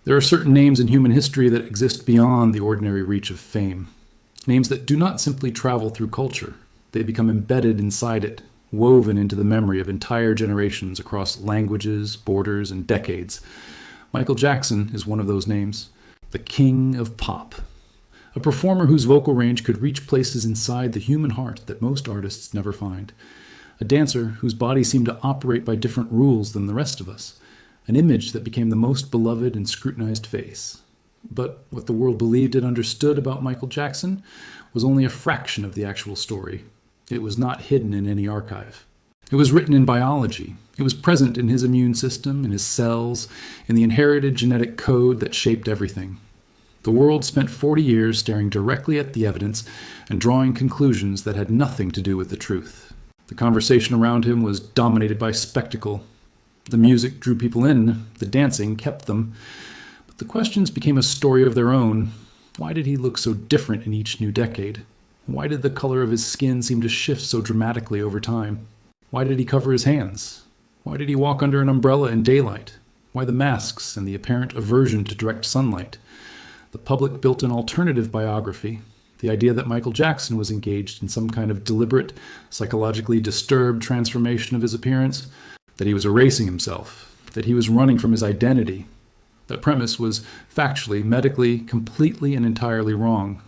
There are certain names in human history that exist beyond the ordinary reach of fame. Names that do not simply travel through culture. They become embedded inside it, woven into the memory of entire generations across languages, borders, and decades. Michael Jackson is one of those names. The King of Pop. A performer whose vocal range could reach places inside the human heart that most artists never find. A dancer whose body seemed to operate by different rules than the rest of us. An image that became the most beloved and scrutinized face. But what the world believed it understood about Michael Jackson was only a fraction of the actual story. It was not hidden in any archive. It was written in biology. It was present in his immune system, in his cells, in the inherited genetic code that shaped everything. The world spent 40 years staring directly at the evidence and drawing conclusions that had nothing to do with the truth. The conversation around him was dominated by spectacle. The music drew people in, the dancing kept them. But the questions became a story of their own. Why did he look so different in each new decade? Why did the color of his skin seem to shift so dramatically over time? Why did he cover his hands? Why did he walk under an umbrella in daylight? Why the masks and the apparent aversion to direct sunlight? The public built an alternative biography, the idea that Michael Jackson was engaged in some kind of deliberate, psychologically disturbed transformation of his appearance, that he was erasing himself, that he was running from his identity. That premise was factually, medically, completely and entirely wrong.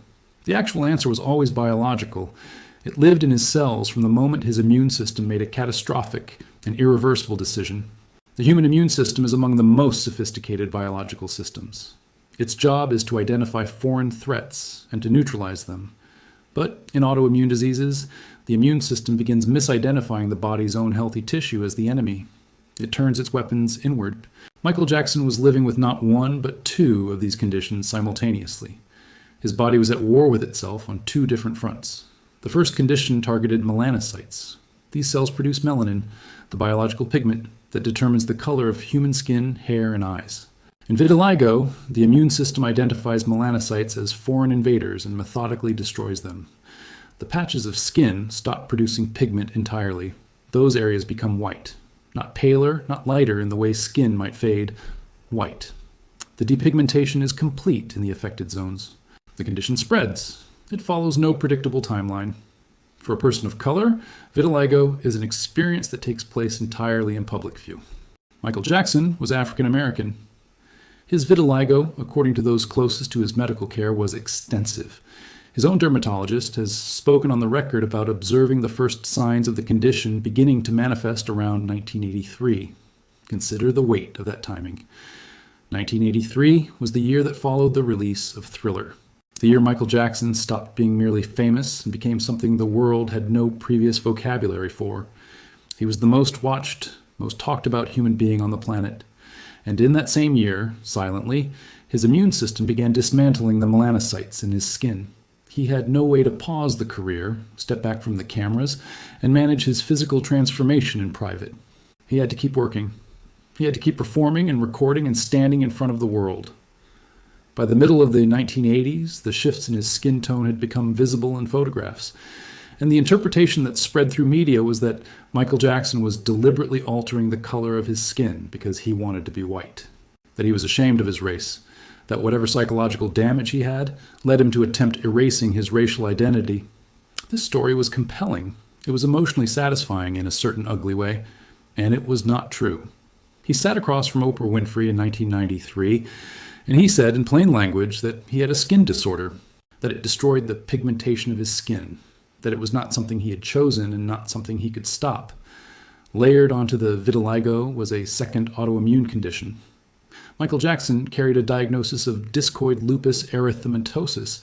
The actual answer was always biological. It lived in his cells from the moment his immune system made a catastrophic and irreversible decision. The human immune system is among the most sophisticated biological systems. Its job is to identify foreign threats and to neutralize them. But in autoimmune diseases, the immune system begins misidentifying the body's own healthy tissue as the enemy. It turns its weapons inward. Michael Jackson was living with not one, but two of these conditions simultaneously. His body was at war with itself on two different fronts. The first condition targeted melanocytes. These cells produce melanin, the biological pigment that determines the color of human skin, hair, and eyes. In vitiligo, the immune system identifies melanocytes as foreign invaders and methodically destroys them. The patches of skin stop producing pigment entirely. Those areas become white. Not paler, not lighter in the way skin might fade. White. The depigmentation is complete in the affected zones. The condition spreads. It follows no predictable timeline. For a person of color, vitiligo is an experience that takes place entirely in public view. Michael Jackson was African American. His vitiligo, according to those closest to his medical care, was extensive. His own dermatologist has spoken on the record about observing the first signs of the condition beginning to manifest around 1983. Consider the weight of that timing. 1983 was the year that followed the release of Thriller. The year Michael Jackson stopped being merely famous and became something the world had no previous vocabulary for. He was the most watched, most talked about human being on the planet. And in that same year, silently, his immune system began dismantling the melanocytes in his skin. He had no way to pause the career, step back from the cameras, and manage his physical transformation in private. He had to keep working. He had to keep performing and recording and standing in front of the world. By the middle of the 1980s, the shifts in his skin tone had become visible in photographs. And the interpretation that spread through media was that Michael Jackson was deliberately altering the color of his skin because he wanted to be white. That he was ashamed of his race. That whatever psychological damage he had led him to attempt erasing his racial identity. This story was compelling. It was emotionally satisfying in a certain ugly way. And it was not true. He sat across from Oprah Winfrey in 1993, and he said in plain language that he had a skin disorder, that it destroyed the pigmentation of his skin, that it was not something he had chosen and not something he could stop. Layered onto the vitiligo was a second autoimmune condition. Michael Jackson carried a diagnosis of discoid lupus erythematosus.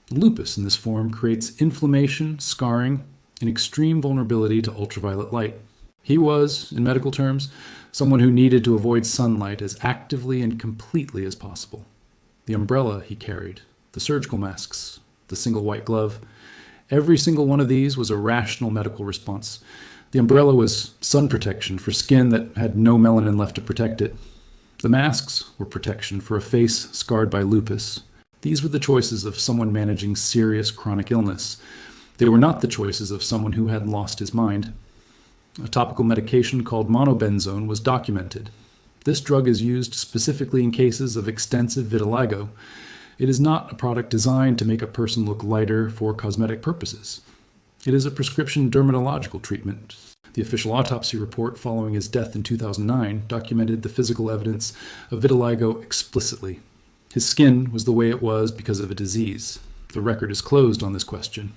Lupus in this form creates inflammation, scarring, and extreme vulnerability to ultraviolet light. He was, in medical terms, someone who needed to avoid sunlight as actively and completely as possible. The umbrella he carried, the surgical masks, the single white glove, every single one of these was a rational medical response. The umbrella was sun protection for skin that had no melanin left to protect it. The masks were protection for a face scarred by lupus. These were the choices of someone managing serious chronic illness. They were not the choices of someone who had lost his mind. A topical medication called monobenzone was documented. This drug is used specifically in cases of extensive vitiligo. It is not a product designed to make a person look lighter for cosmetic purposes. It is a prescription dermatological treatment. The official autopsy report following his death in 2009 documented the physical evidence of vitiligo explicitly. His skin was the way it was because of a disease. The record is closed on this question.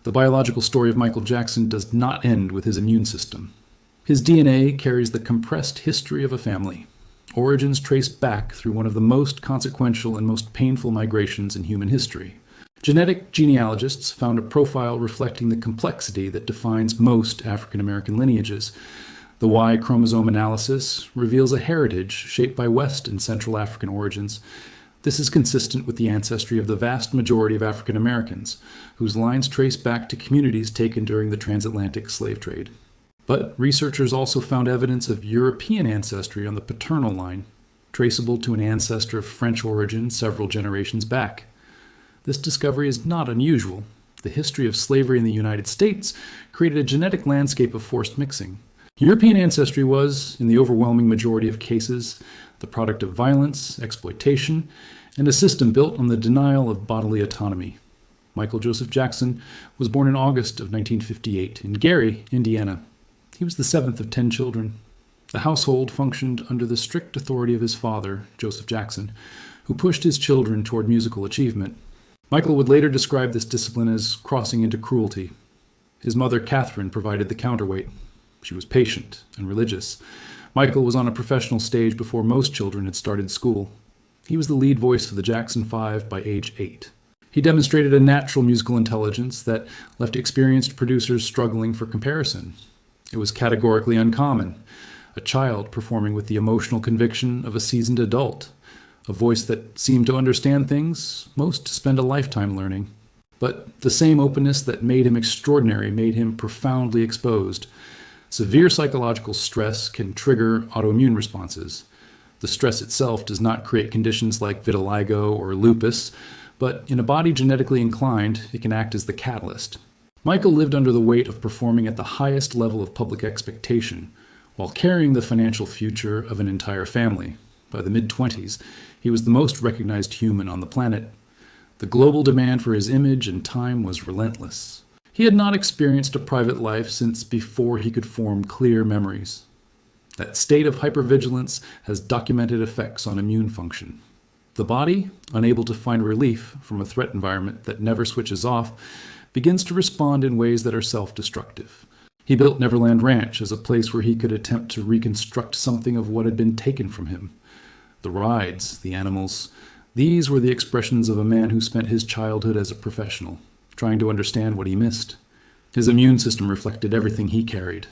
The biological story of Michael Jackson does not end with his immune system. His DNA carries the compressed history of a family, origins traced back through one of the most consequential and most painful migrations in human history. Genetic genealogists found a profile reflecting the complexity that defines most African American lineages. The Y chromosome analysis reveals a heritage shaped by West and Central African origins. This is consistent with the ancestry of the vast majority of African Americans, whose lines trace back to communities taken during the transatlantic slave trade. But researchers also found evidence of European ancestry on the paternal line, traceable to an ancestor of French origin several generations back. This discovery is not unusual. The history of slavery in the United States created a genetic landscape of forced mixing. European ancestry was, in the overwhelming majority of cases, the product of violence, exploitation, and a system built on the denial of bodily autonomy. Michael Joseph Jackson was born in August of 1958 in Gary, Indiana. He was the seventh of 10 children. The household functioned under the strict authority of his father, Joseph Jackson, who pushed his children toward musical achievement. Michael would later describe this discipline as crossing into cruelty. His mother, Catherine, provided the counterweight. She was patient and religious. Michael was on a professional stage before most children had started school. He was the lead voice for the Jackson 5 by age 8. He demonstrated a natural musical intelligence that left experienced producers struggling for comparison. It was categorically uncommon. A child performing with the emotional conviction of a seasoned adult. A voice that seemed to understand things most spend a lifetime learning. But the same openness that made him extraordinary made him profoundly exposed. Severe psychological stress can trigger autoimmune responses. The stress itself does not create conditions like vitiligo or lupus, but in a body genetically inclined, it can act as the catalyst. Michael lived under the weight of performing at the highest level of public expectation, while carrying the financial future of an entire family. By the mid-20s, he was the most recognized human on the planet. The global demand for his image and time was relentless. He had not experienced a private life since before he could form clear memories. That state of hypervigilance has documented effects on immune function. The body, unable to find relief from a threat environment that never switches off, begins to respond in ways that are self-destructive. He built Neverland Ranch as a place where he could attempt to reconstruct something of what had been taken from him. The rides, the animals, these were the expressions of a man who spent his childhood as a professional, trying to understand what he missed. His immune system reflected everything he carried.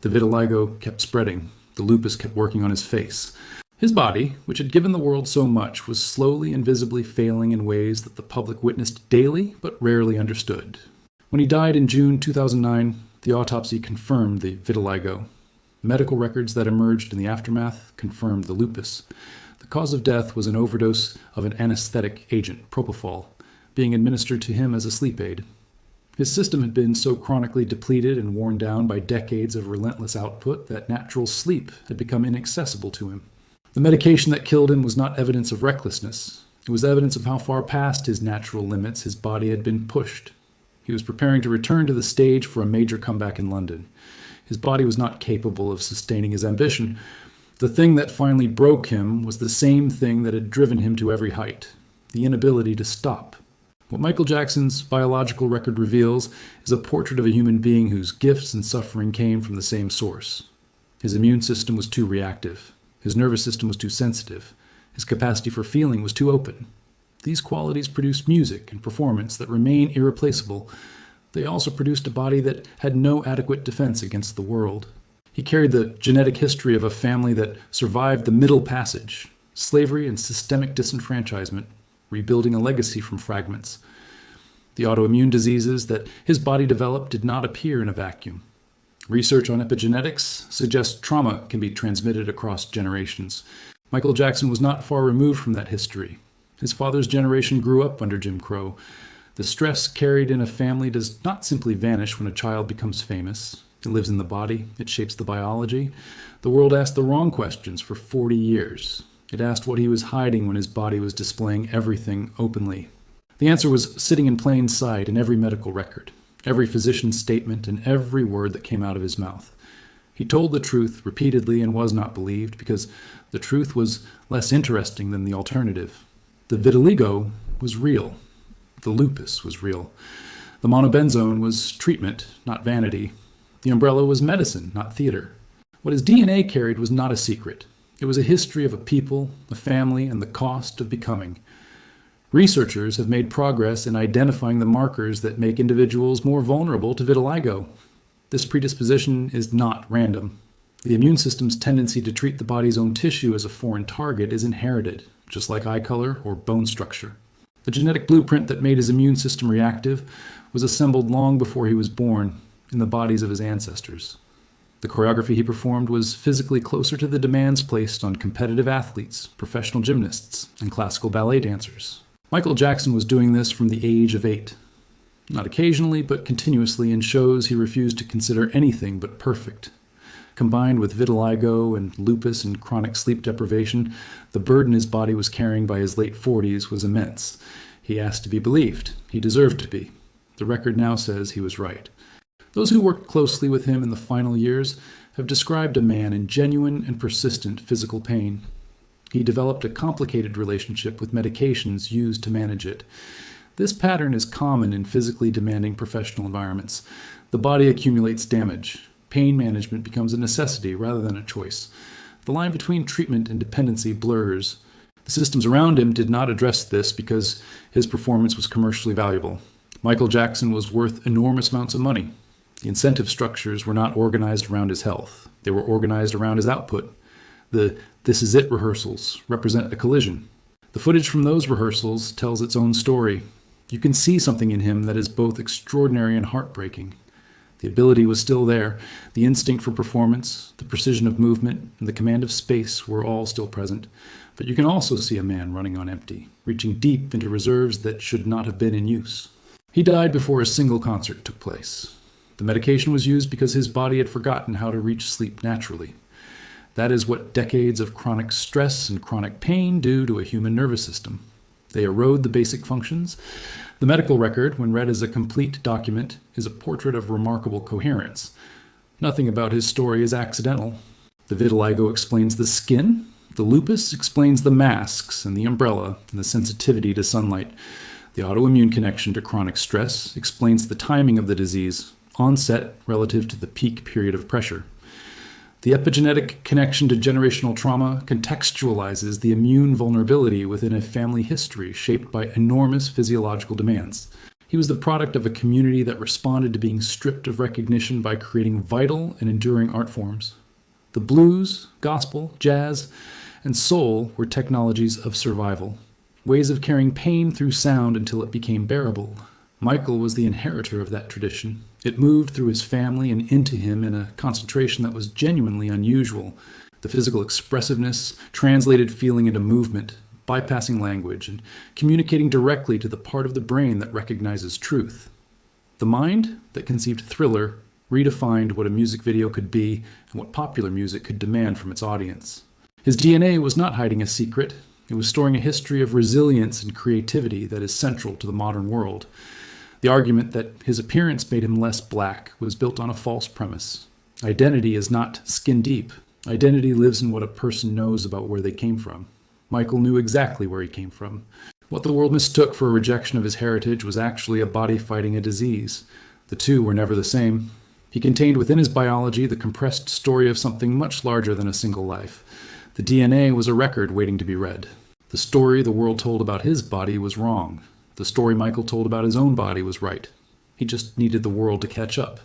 The vitiligo kept spreading. The lupus kept working on his face. His body, which had given the world so much, was slowly and visibly failing in ways that the public witnessed daily but rarely understood. When he died in June 2009, the autopsy confirmed the vitiligo. Medical records that emerged in the aftermath confirmed the lupus. The cause of death was an overdose of an anesthetic agent, propofol, being administered to him as a sleep aid. His system had been so chronically depleted and worn down by decades of relentless output that natural sleep had become inaccessible to him. The medication that killed him was not evidence of recklessness. It was evidence of how far past his natural limits his body had been pushed. He was preparing to return to the stage for a major comeback in London. His body was not capable of sustaining his ambition. The thing that finally broke him was the same thing that had driven him to every height, the inability to stop. What Michael Jackson's biological record reveals is a portrait of a human being whose gifts and suffering came from the same source. His immune system was too reactive. His nervous system was too sensitive. His capacity for feeling was too open. These qualities produced music and performance that remain irreplaceable. They also produced a body that had no adequate defense against the world. He carried the genetic history of a family that survived the Middle Passage, slavery and systemic disenfranchisement, rebuilding a legacy from fragments. The autoimmune diseases that his body developed did not appear in a vacuum. Research on epigenetics suggests trauma can be transmitted across generations. Michael Jackson was not far removed from that history. His father's generation grew up under Jim Crow. The stress carried in a family does not simply vanish when a child becomes famous. It lives in the body. It shapes the biology. The world asked the wrong questions for 40 years. It asked what he was hiding when his body was displaying everything openly. The answer was sitting in plain sight in every medical record, every physician's statement, and every word that came out of his mouth. He told the truth repeatedly and was not believed because the truth was less interesting than the alternative. The vitiligo was real. The lupus was real. The monobenzone was treatment, not vanity. The umbrella was medicine, not theater. What his DNA carried was not a secret. It was a history of a people, a family, and the cost of becoming. Researchers have made progress in identifying the markers that make individuals more vulnerable to vitiligo. This predisposition is not random. The immune system's tendency to treat the body's own tissue as a foreign target is inherited, just like eye color or bone structure. The genetic blueprint that made his immune system reactive was assembled long before he was born in the bodies of his ancestors. The choreography he performed was physically closer to the demands placed on competitive athletes, professional gymnasts, and classical ballet dancers. Michael Jackson was doing this from the age of 8. Not occasionally, but continuously in shows he refused to consider anything but perfect. Combined with vitiligo and lupus and chronic sleep deprivation, the burden his body was carrying by his late 40s was immense. He asked to be believed. He deserved to be. The record now says he was right. Those who worked closely with him in the final years have described a man in genuine and persistent physical pain. He developed a complicated relationship with medications used to manage it. This pattern is common in physically demanding professional environments. The body accumulates damage. Pain management becomes a necessity rather than a choice. The line between treatment and dependency blurs. The systems around him did not address this because his performance was commercially valuable. Michael Jackson was worth enormous amounts of money. The incentive structures were not organized around his health. They were organized around his output. The "This Is It" rehearsals represent a collision. The footage from those rehearsals tells its own story. You can see something in him that is both extraordinary and heartbreaking. The ability was still there. The instinct for performance, the precision of movement, and the command of space were all still present. But you can also see a man running on empty, reaching deep into reserves that should not have been in use. He died before a single concert took place. The medication was used because his body had forgotten how to reach sleep naturally. That is what decades of chronic stress and chronic pain do to a human nervous system. They erode the basic functions. The medical record, when read as a complete document, is a portrait of remarkable coherence. Nothing about his story is accidental. The vitiligo explains the skin, the lupus explains the masks and the umbrella and the sensitivity to sunlight. The autoimmune connection to chronic stress explains the timing of the disease, onset relative to the peak period of pressure. The epigenetic connection to generational trauma contextualizes the immune vulnerability within a family history shaped by enormous physiological demands. He was the product of a community that responded to being stripped of recognition by creating vital and enduring art forms. The blues, gospel, jazz, and soul were technologies of survival, ways of carrying pain through sound until it became bearable. Michael was the inheritor of that tradition. It moved through his family and into him in a concentration that was genuinely unusual. The physical expressiveness translated feeling into movement, bypassing language, and communicating directly to the part of the brain that recognizes truth. The mind that conceived Thriller redefined what a music video could be and what popular music could demand from its audience. His DNA was not hiding a secret. It was storing a history of resilience and creativity that is central to the modern world. The argument that his appearance made him less black was built on a false premise. Identity is not skin deep. Identity lives in what a person knows about where they came from. Michael knew exactly where he came from. What the world mistook for a rejection of his heritage was actually a body fighting a disease. The two were never the same. He contained within his biology the compressed story of something much larger than a single life. The DNA was a record waiting to be read. The story the world told about his body was wrong. The story Michael told about his own body was right. He just needed the world to catch up.